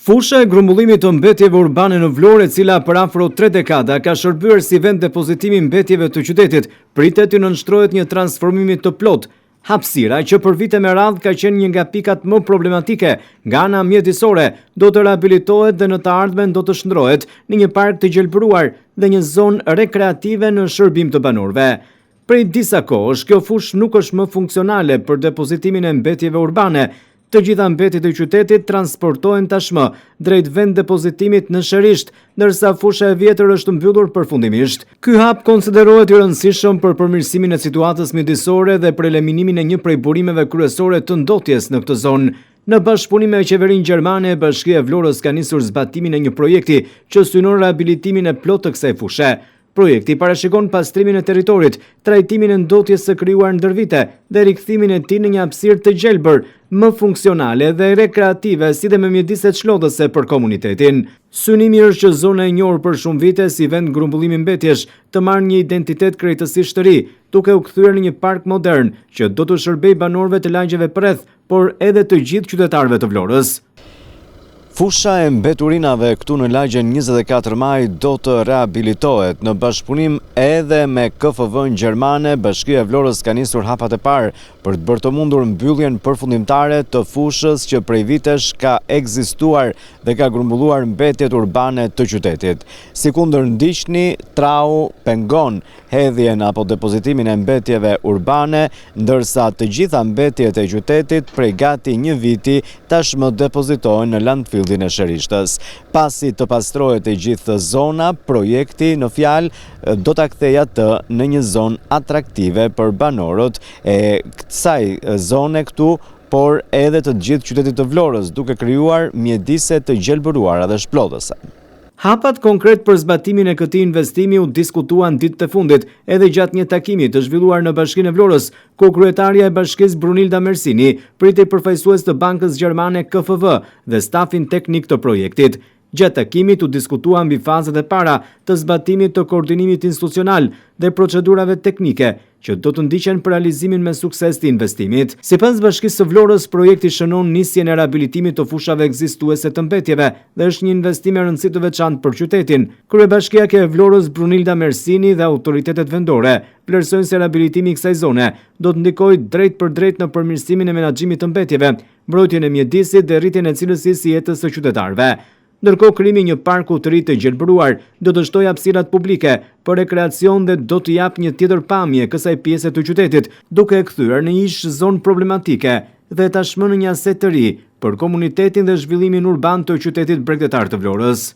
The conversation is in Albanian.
Fusha e grumbullimit të mbetjeve urbane në Vlorë, e cila për afro 3 dekada ka shërbyer si vend depozitimi mbetjeve të qytetit, pritet të nënshtrohet një transformimi të plot. Hapësira, që për vite me radhë ka qenë një nga pikat më problematike nga ana mjedisore, do të rehabilitohet dhe në të ardhmen do të shndrohet në një park të gjelbëruar dhe një zonë rekreative në shërbim të banorëve. Prej disa kohësh, kjo fushë nuk është më funksionale për depozitimin e mbetjeve urbane. Të gjitha mbetjet e qytetit transportohen tashmë drejt vend depozitimit në Sherisht, ndërsa fusha e vjetër është mbyllur përfundimisht. Ky hap konsiderohet i rëndësishëm për përmirësimin e situatës mjedisore dhe për eliminimin e një prej burimeve kryesore të ndotjes në këtë zonë. Në bashkëpunim me qeverinë gjermane, Bashkia e Vlorës ka nisur zbatimin e një projekti që synon rehabilitimin e plot të kësaj fushe. Projekti parashikon pastrimin e territorit, trajtimin e ndotjes së krijuar ndër vite dhe rikthimin e tij në një hapësirë të gjelbër, më funksionale dhe rekreative, si dhe me mjediset çlodhëse për komunitetin. Synimi është që zona e njohur për shumë vite si vend grumbullimi mbetjesh të marrë një identitet krejtësisht të ri, duke u kthyer në një park modern që do të shërbejë banorëve të lagjeve përreth, por edhe të gjithë qytetarëve të Vlorës. Fusha e mbeturinave këtu në lagjen 24 maj do të rehabilitohet në bashkëpunim edhe me KFV-n gjermane. Bashkia e Vlorës ka nisur hapat e parë për të bërë të mundur mbylljen përfundimtare të fushës që prej vitesh ka ekzistuar dhe ka grumbulluar mbetjet urbane të qytetit. Sikundër ndiqni, trau pengon hedhjen apo depozitimin e mbetjeve urbane, ndërsa të gjitha mbetjet e qytetit prej gati një viti tashmë depozitohen në landfill e Sherishtës. Pasi të pastrohet e gjithë zona, projekti në fjalë do ta kthejë atë në një zonë atraktive për banorët e kësaj zone këtu, por edhe të gjithë qytetit të Vlorës, duke krijuar mjedise të gjelbëruara dhe shplodhëse. Hapat konkret për zbatimin e këtij investimi u diskutuan ditët e fundit, edhe gjatë një takimi të zhvilluar në Bashkinë e Vlorës, ku kryetarja e bashkisë Brunilda Mersini priti përfaqësues të bankës gjermane KFV dhe stafin teknik të projektit. Gjatë takimit u diskutua mbi fazat e para të zbatimit të koordinimit institucional dhe procedurave teknike që do të ndiqen për realizimin me sukses të investimit. Sipas Bashkisë së Vlorës, projekti shënon nisjen e rehabilitimit të fushave ekzistuese të mbetjeve dhe është një investim i rëndësishëm të veçantë për qytetin. Kryebashkiake e Vlorës Brunilda Mersini dhe autoritetet vendore vlerësojnë se rehabilitimi i kësaj zone do të ndikojë drejt për drejt në përmirësimin e menaxhimit të mbetjeve, mbrojtjen e mjedisit dhe rritjen e cilësisë së jetës së qytetarëve. Ndërkohë, krijimi i një parku të ri të gjelbëruar do të shtojë hapësirat publike për rekreacion dhe do të japë një tjetër pamje kësaj pjese të qytetit, duke e kthyer në një zonë problematike dhe tashmë në një aset të ri për komunitetin dhe zhvillimin urban të qytetit bregdetar të Vlorës.